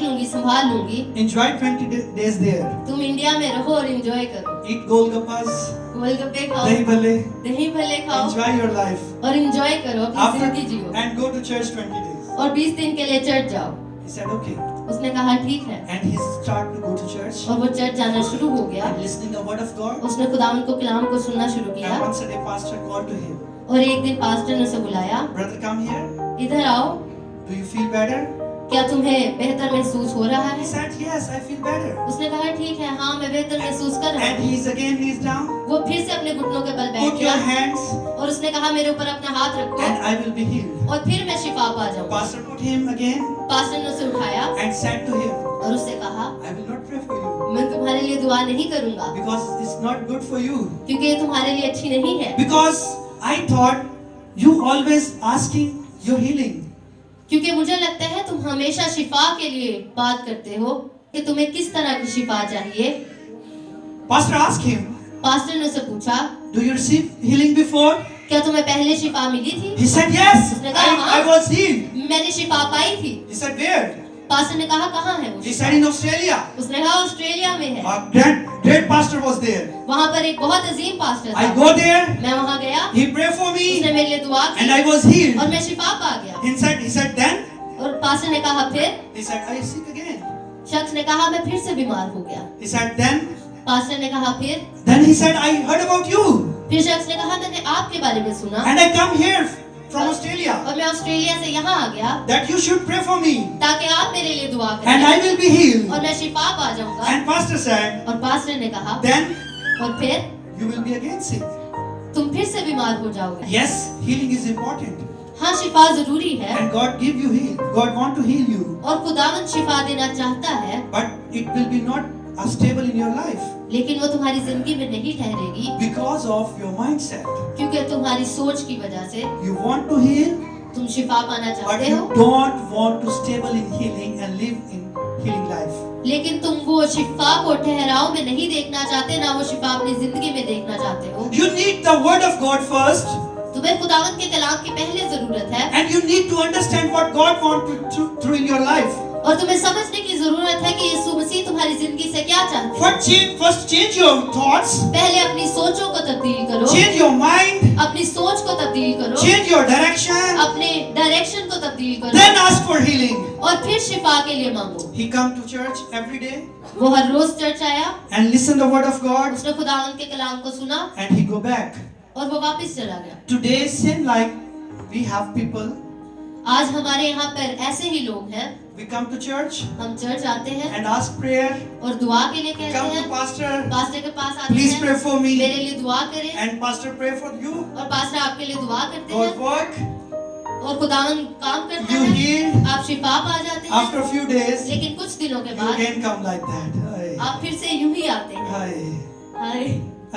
Speaker 2: लूंगी, संभाल लूंगी।
Speaker 1: Enjoy 20 days there.
Speaker 2: तुम इंडिया में रहो और एंजॉय करो।
Speaker 1: Eat golgappas,
Speaker 2: गोलगप्पे खाओ,
Speaker 1: dahi bhalle.
Speaker 2: दही भल्ले खाओ
Speaker 1: Enjoy your life.
Speaker 2: और एंजॉय करो, अपनी
Speaker 1: After
Speaker 2: जिंदगी जियो
Speaker 1: and go to church 20 days.
Speaker 2: और 20 दिन के लिए चर्च जाओ।
Speaker 1: He said okay.
Speaker 2: उसने कहा ठीक है
Speaker 1: And he started to go to church
Speaker 2: और वो चर्च जाना शुरू हो गया।
Speaker 1: and listening the word of God.
Speaker 2: उसने खुदावंद को कलाम को सुनना शुरू किया
Speaker 1: And once a day, pastor called to him.
Speaker 2: और एक दिन पास्टर ने उसे बुलाया,
Speaker 1: Brother, come here.
Speaker 2: इधर आओ,
Speaker 1: Do you feel better?
Speaker 2: क्या तुम्हें बेहतर महसूस हो रहा
Speaker 1: He
Speaker 2: है?
Speaker 1: said, yes, I feel better.
Speaker 2: उसने कहा ठीक है, हाँ मैं बेहतर महसूस कर रहा
Speaker 1: And
Speaker 2: हूँ।
Speaker 1: he's again knees down.
Speaker 2: वो फिर से अपने घुटनों के बल बैठ
Speaker 1: Put
Speaker 2: गया
Speaker 1: your hands
Speaker 2: और उसने कहा मेरे ऊपर अपना हाथ रखो
Speaker 1: and I will be healed.
Speaker 2: और फिर मैं शिफा पा जाऊंगा।
Speaker 1: Pastor put him again
Speaker 2: pastor ने उसे उठाया
Speaker 1: and said to him,
Speaker 2: और उससे कहा,
Speaker 1: I will not pray for you
Speaker 2: मैं तुम्हारे लिए दुआ नहीं करूंगा
Speaker 1: because it's not good for you.
Speaker 2: क्योंकि ये तुम्हारे लिए अच्छी नहीं है।
Speaker 1: Because I thought you always asking your healing.
Speaker 2: क्योंकि मुझे लगता है तुम हमेशा शिफा के लिए बात करते हो कि तुम्हें किस तरह की शिफा चाहिए।
Speaker 1: Pastor asked him,
Speaker 2: पास्टर ने उसे पूछा,
Speaker 1: do you receive healing before?
Speaker 2: क्या तुम्हें पहले शिफा मिली थी?
Speaker 1: He said, yes,
Speaker 2: उसने कहा,
Speaker 1: I was healed.
Speaker 2: मैंने शिफा पाई थी।
Speaker 1: He said, where?
Speaker 2: पास्टर ने कहा कहाँ है वो
Speaker 1: He
Speaker 2: Shifa?
Speaker 1: said, in Australia.
Speaker 2: उसने कहा ऑस्ट्रेलिया में है।
Speaker 1: A great pastor was there.
Speaker 2: वहाँ पर एक बहुत अजीम पास्टर
Speaker 1: I
Speaker 2: था।
Speaker 1: go there,
Speaker 2: मैं वहाँ गया,
Speaker 1: he prayed for me
Speaker 2: उसने मेरे लिए दुआ
Speaker 1: and
Speaker 2: की
Speaker 1: I was healed.
Speaker 2: और मैं शिफा पा गया।
Speaker 1: He said, then?
Speaker 2: और पास्टर ने कहा फिर?
Speaker 1: He said, I sick again.
Speaker 2: शख्स ने कहा मैं फिर से बीमार हो गया।
Speaker 1: He said, then?
Speaker 2: पास्टर ने कहा फिर?
Speaker 1: Then he said, I heard about you
Speaker 2: फिर शख्स ने कहा मैंने आपके बारे में सुना
Speaker 1: and I come here from Australia
Speaker 2: और मैं ऑस्ट्रेलिया से यहाँ आ गया
Speaker 1: that you should pray for me
Speaker 2: ताकि आप मेरे लिए दुआ
Speaker 1: and I
Speaker 2: करें
Speaker 1: will be healed.
Speaker 2: और मैं शिफा पा जाऊंगा।
Speaker 1: And pastor said,
Speaker 2: और पास्टर ने कहा
Speaker 1: then
Speaker 2: और फिर
Speaker 1: you will be again sick.
Speaker 2: तुम फिर से बीमार हो जाओगे।
Speaker 1: Yes, healing is important
Speaker 2: हाँ शिफा जरूरी है
Speaker 1: and God give you heal. God want to heal you,
Speaker 2: और खुदावंद शिफा देना चाहता है,
Speaker 1: but it will be not stable in your life
Speaker 2: लेकिन वो तुम्हारी जिंदगी में नहीं ठहरेगी
Speaker 1: because of your mindset.
Speaker 2: क्योंकि तुम्हारी सोच की वजह से।
Speaker 1: You want to heal,
Speaker 2: तुम शिफा पाना
Speaker 1: but
Speaker 2: चाहते
Speaker 1: you
Speaker 2: हो
Speaker 1: don't want to stable in healing and live in healing life.
Speaker 2: लेकिन तुम वो शिफा को ठहराव में नहीं देखना चाहते, ना वो शिफा अपनी जिंदगी में देखना चाहते हो।
Speaker 1: You need the word of God first,
Speaker 2: तुम्हें खुदावंद के कलाम की पहले जरूरत है
Speaker 1: and you need to understand what God wants to through in your life.
Speaker 2: और तुम्हें समझने की जरूरत है कि यीशु मसीह तुम्हारी जिंदगी से क्या चाहते हैं।
Speaker 1: First change your thoughts,
Speaker 2: पहले अपनी सोचों को तब्दील करो,
Speaker 1: change your mind,
Speaker 2: अपनी सोच को तब्दील करो,
Speaker 1: change your direction,
Speaker 2: अपने डायरेक्शन को तब्दील करो
Speaker 1: then ask for healing.
Speaker 2: और फिर शिफा के लिए मांगो।
Speaker 1: He come to church every day
Speaker 2: वो हर रोज चर्च आया,
Speaker 1: and listen the word of God
Speaker 2: उसने खुदावंद के कलाम को सुना
Speaker 1: and he go back.
Speaker 2: और वो वापस चला गया।
Speaker 1: Today seem like we have people,
Speaker 2: आज हमारे यहाँ पर ऐसे ही लोग हैं,
Speaker 1: we come to church
Speaker 2: हम चर्च आते हैं
Speaker 1: and ask prayer,
Speaker 2: और दुआ के लिए कहते
Speaker 1: come to
Speaker 2: हैं,
Speaker 1: pastor,
Speaker 2: पास्टर के पास आते
Speaker 1: please
Speaker 2: हैं,
Speaker 1: pray for me,
Speaker 2: मेरे लिए दुआ करें
Speaker 1: and pastor pray for you.
Speaker 2: और पास्टर आपके लिए दुआ करते
Speaker 1: God
Speaker 2: हैं
Speaker 1: work,
Speaker 2: और खुदावंद काम करता
Speaker 1: you
Speaker 2: है,
Speaker 1: heal.
Speaker 2: आप शिफा पा जाते हैं।
Speaker 1: After a few days,
Speaker 2: लेकिन कुछ दिनों के
Speaker 1: you
Speaker 2: बाद
Speaker 1: again come like that. Hi.
Speaker 2: आप फिर से यूं ही आते हैं,
Speaker 1: Hi.
Speaker 2: Hi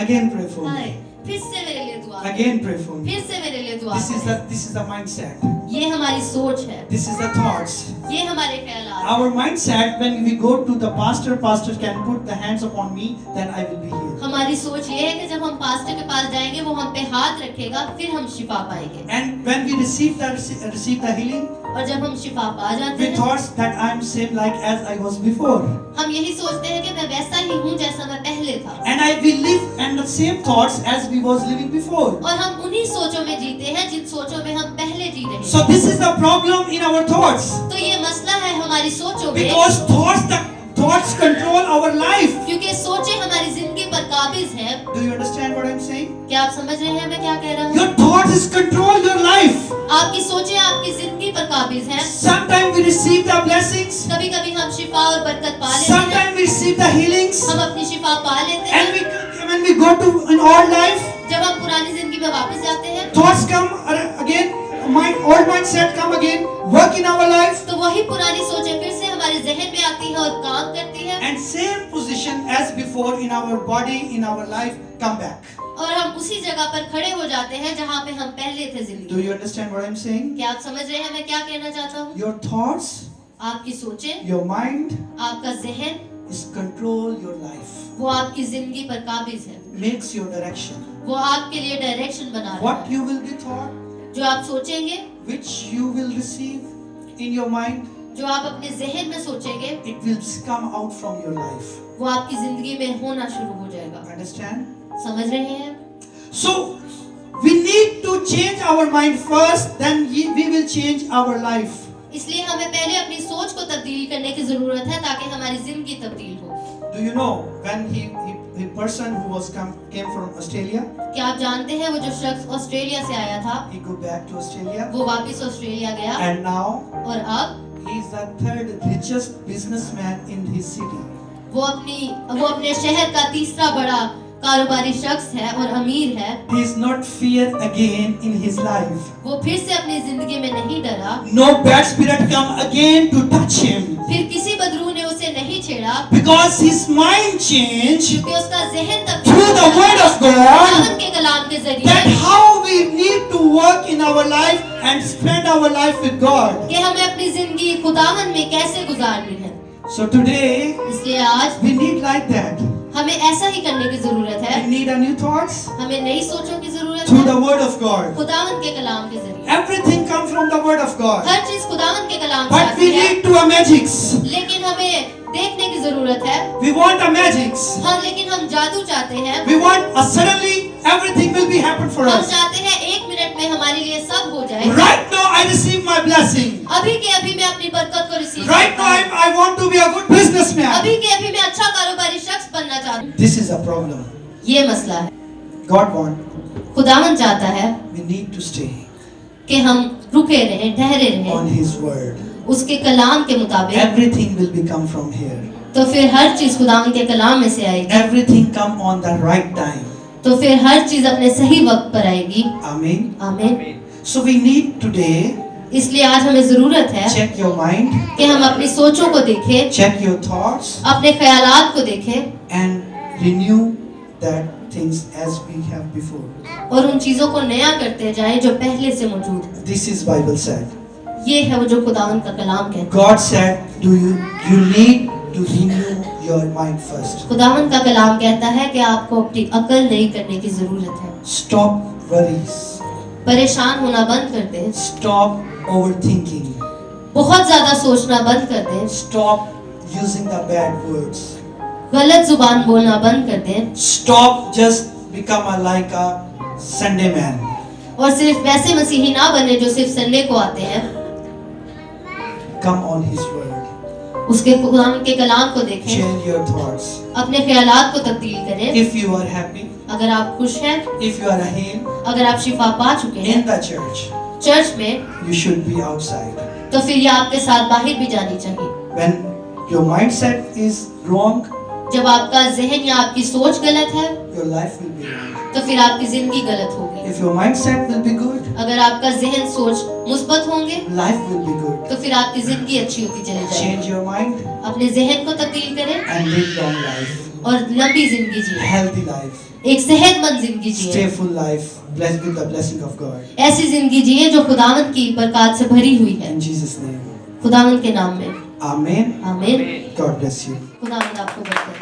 Speaker 1: Again pray for
Speaker 2: hi,
Speaker 1: me.
Speaker 2: फिर से मेरे लिए दुआ करें,
Speaker 1: Again pray for me.
Speaker 2: फिर से मेरे लिए दुआ
Speaker 1: This
Speaker 2: करें।
Speaker 1: is the mindset.
Speaker 2: ये हमारी सोच है,
Speaker 1: This is the thoughts.
Speaker 2: ये हमारे ख्यालात।
Speaker 1: Our mindset, when we go to the pastor can put the hands upon me, then I will be healed.
Speaker 2: हमारी सोच ये है कि जब हम पास्टर के पास जाएंगे वो हम पे हाथ रखेगा फिर हम शिफा पाएंगे।
Speaker 1: And when we receive the healing,
Speaker 2: और जब हम शिफा पा जाते
Speaker 1: we
Speaker 2: हैं
Speaker 1: thought that I am same like as I was before.
Speaker 2: हम यही सोचते हैं कि मैं वैसा ही हूँ जैसा मैं पहले था।
Speaker 1: And I will live and the same thoughts as we was living before.
Speaker 2: और हम उन्हीं सोचों में जीते हैं जिन सोचों में हम पहले जी रहे
Speaker 1: So
Speaker 2: हैं।
Speaker 1: this is the problem in our thoughts.
Speaker 2: तो ये मसला है हमारी सोचों में,
Speaker 1: Because thoughts control our life.
Speaker 2: क्योंकि सोचें हमारी जिंदगी पर काबिज हैं।
Speaker 1: Do you understand what I am saying?
Speaker 2: क्या आप समझ रहे हैं मैं क्या कह रहा हूँ?
Speaker 1: Your thoughts is control your life.
Speaker 2: आपकी सोचें आपकी जिंदगी पर काबिज हैं।
Speaker 1: Sometimes we receive the blessings.
Speaker 2: कभी कभी हम शिफा और बरकत पा लेते हैं,
Speaker 1: Sometimes we receive the healings.
Speaker 2: हम अपनी शिफा पा लेते
Speaker 1: And
Speaker 2: हैं।
Speaker 1: when we go to in old life,
Speaker 2: जब हम पुरानी जिंदगी में वापस जाते हैं
Speaker 1: thoughts come again. Old mindset come again. Work in our life.
Speaker 2: तो वही पुरानी सोचें फिर से हमारे जहन में आती है और काम करती है,
Speaker 1: And same position as before in our body, in our life, come back.
Speaker 2: और हम उसी जगह पर खड़े हो जाते हैं जहाँ पे हम पहले थे
Speaker 1: Do
Speaker 2: जिंदगी में।
Speaker 1: you understand what I'm saying?
Speaker 2: क्या आप समझ रहे हैं मैं क्या कहना चाहता हूँ?
Speaker 1: Your thoughts,
Speaker 2: आपकी सोचें,
Speaker 1: your mind
Speaker 2: आपका जहन,
Speaker 1: is control your life.
Speaker 2: वो आपकी जिंदगी पर काबिज है,
Speaker 1: Makes your direction.
Speaker 2: वो आपके लिए डायरेक्शन बना रहा
Speaker 1: What
Speaker 2: है।
Speaker 1: you will be thought,
Speaker 2: जो आप सोचेंगे,
Speaker 1: which you will receive in your mind,
Speaker 2: जो आप अपने जहन में सोचेंगे,
Speaker 1: it will come out from your life.
Speaker 2: वो आपकी जिंदगी में होना शुरू हो जाएगा।
Speaker 1: Understand?
Speaker 2: समझ रहे हैं?
Speaker 1: So we need to change our mind first, then we will change our life.
Speaker 2: इसलिए हमें पहले अपनी सोच को तब्दील करने की जरूरत है ताकि हमारी जिंदगी तब्दील हो।
Speaker 1: Do you know when the person who came from Australia,
Speaker 2: क्या आप जानते हैं वो जो शख्स ऑस्ट्रेलिया से आया था,
Speaker 1: he go back to Australia,
Speaker 2: वो वापस ऑस्ट्रेलिया गया
Speaker 1: and now
Speaker 2: और अब
Speaker 1: he is the third richest businessman in his city.
Speaker 2: वो अपने शहर का तीसरा बड़ा कारोबारी शख्स है और अमीर है।
Speaker 1: He is not fear again in his life.
Speaker 2: वो फिर से अपनी जिंदगी में नहीं डरा,
Speaker 1: No bad spirit come again to touch him,
Speaker 2: फिर किसी बदरू ने उसे नहीं छेड़ा,
Speaker 1: because his mind changed
Speaker 2: क्योंकि उसका जहन तब
Speaker 1: through the word of God.
Speaker 2: खुदावंद के कलाम के
Speaker 1: That
Speaker 2: जरिए
Speaker 1: how we need to work in our life and spend our life with God.
Speaker 2: कि हमें अपनी जिंदगी खुदावंद में कैसे गुजारनी है।
Speaker 1: So today
Speaker 2: इसलिए आज
Speaker 1: we need like that.
Speaker 2: हमें ऐसा ही करने की जरूरत है।
Speaker 1: We need a new thoughts
Speaker 2: हमें नई सोचों की जरूरत
Speaker 1: through the
Speaker 2: है
Speaker 1: word of God.
Speaker 2: खुदावंद के कलाम के जरिए।
Speaker 1: Everything comes from the word of God.
Speaker 2: हर चीज खुदावंद के कलाम से
Speaker 1: But
Speaker 2: आती
Speaker 1: we
Speaker 2: है,
Speaker 1: need to a magics.
Speaker 2: लेकिन हमें देखने की जरूरत है।
Speaker 1: We want a magics.
Speaker 2: लेकिन हम जादू चाहते हैं।
Speaker 1: We want a suddenly everything will be happen for
Speaker 2: हम
Speaker 1: us.
Speaker 2: चाहते हैं 1 मिनट में हमारे लिए सब हो जाए।
Speaker 1: Right now I receive my blessing.
Speaker 2: अभी के अभी मैं अपनी बरकत को receive
Speaker 1: Right now I want to be a good businessman.
Speaker 2: अभी के अभी मैं अच्छा कारोबारी शख्स बनना चाहता हूँ।
Speaker 1: This is a problem.
Speaker 2: ये मसला है।
Speaker 1: God want
Speaker 2: खुदावंद चाहता है
Speaker 1: we need to stay
Speaker 2: कि हम रुके रहें, ठहरे
Speaker 1: on
Speaker 2: रहें
Speaker 1: His word.
Speaker 2: उसके कलाम के मुताबिक।
Speaker 1: Everything will become from here.
Speaker 2: तो फिर हर चीज खुदावंद के कलाम में से आएगी।
Speaker 1: Everything come on the right time.
Speaker 2: तो फिर हर चीज अपने सही वक्त पर आएगी।
Speaker 1: Amen.
Speaker 2: आमीन।
Speaker 1: So we need today
Speaker 2: इसलिए आज हमें जरूरत है
Speaker 1: check your mind,
Speaker 2: कि हम अपनी सोचों को देखें,
Speaker 1: check your thoughts,
Speaker 2: अपने ख्यालात को देखें
Speaker 1: and renew that things as we have before.
Speaker 2: और उन चीजों को नया करते जाएं जो पहले से मौजूद है।
Speaker 1: This is Bible said.
Speaker 2: ये है वो जो खुदावंद का कलाम कहता है।
Speaker 1: God said, you need to renew your mind first.
Speaker 2: खुदावंद का कलाम कहता है कि आपको अपनी अकल नई करने की जरूरत है।
Speaker 1: Stop worries.
Speaker 2: परेशान होना बंद कर दें,
Speaker 1: Stop overthinking.
Speaker 2: बहुत ज्यादा सोचना बंद कर दें,
Speaker 1: Stop using the bad words.
Speaker 2: गलत जुबान बोलना बंद कर दें
Speaker 1: Stop just become like a Sunday man.
Speaker 2: और सिर्फ वैसे मसीही ना बने जो सिर्फ संडे को आते हैं।
Speaker 1: Come on His word.
Speaker 2: उसके खुदावंद के कलाम को देखें,
Speaker 1: Change your thoughts.
Speaker 2: अपने ख्यालात को तब्दील करें।
Speaker 1: If you are happy,
Speaker 2: अगर आप खुश हैं,
Speaker 1: if you are healed
Speaker 2: अगर आप शिफा पा चुके
Speaker 1: in
Speaker 2: हैं
Speaker 1: the church,
Speaker 2: चर्च में,
Speaker 1: you should be outside.
Speaker 2: तो फिर ये आपके साथ बाहर भी जानी चाहिए।
Speaker 1: When your mindset is wrong,
Speaker 2: जब आपका जहन या आपकी सोच गलत है,
Speaker 1: your life will be wrong.
Speaker 2: तो फिर आपकी जिंदगी गलत होगी।
Speaker 1: If your mindset will be good,
Speaker 2: अगर आपका जहन सोच मुस्बत होंगे
Speaker 1: life will be good.
Speaker 2: तो फिर आपकी जिंदगी अच्छी होती चली
Speaker 1: Change
Speaker 2: जाएगी।
Speaker 1: your mind
Speaker 2: अपने जहन को तब्दील करें
Speaker 1: and live long life,
Speaker 2: और लंबी जिंदगी जिए,
Speaker 1: healthy life,
Speaker 2: एक सेहतमंद जिंदगी जिए,
Speaker 1: stay full life, blessed with the blessing of God.
Speaker 2: ऐसी जिंदगी जिए जो खुदावंद की बरकत से भरी हुई है।
Speaker 1: In Jesus' name,
Speaker 2: खुदावंद के नाम में
Speaker 1: Amen.
Speaker 2: आमीन।
Speaker 1: God bless you.
Speaker 2: खुदावंद आपको बरकत दे।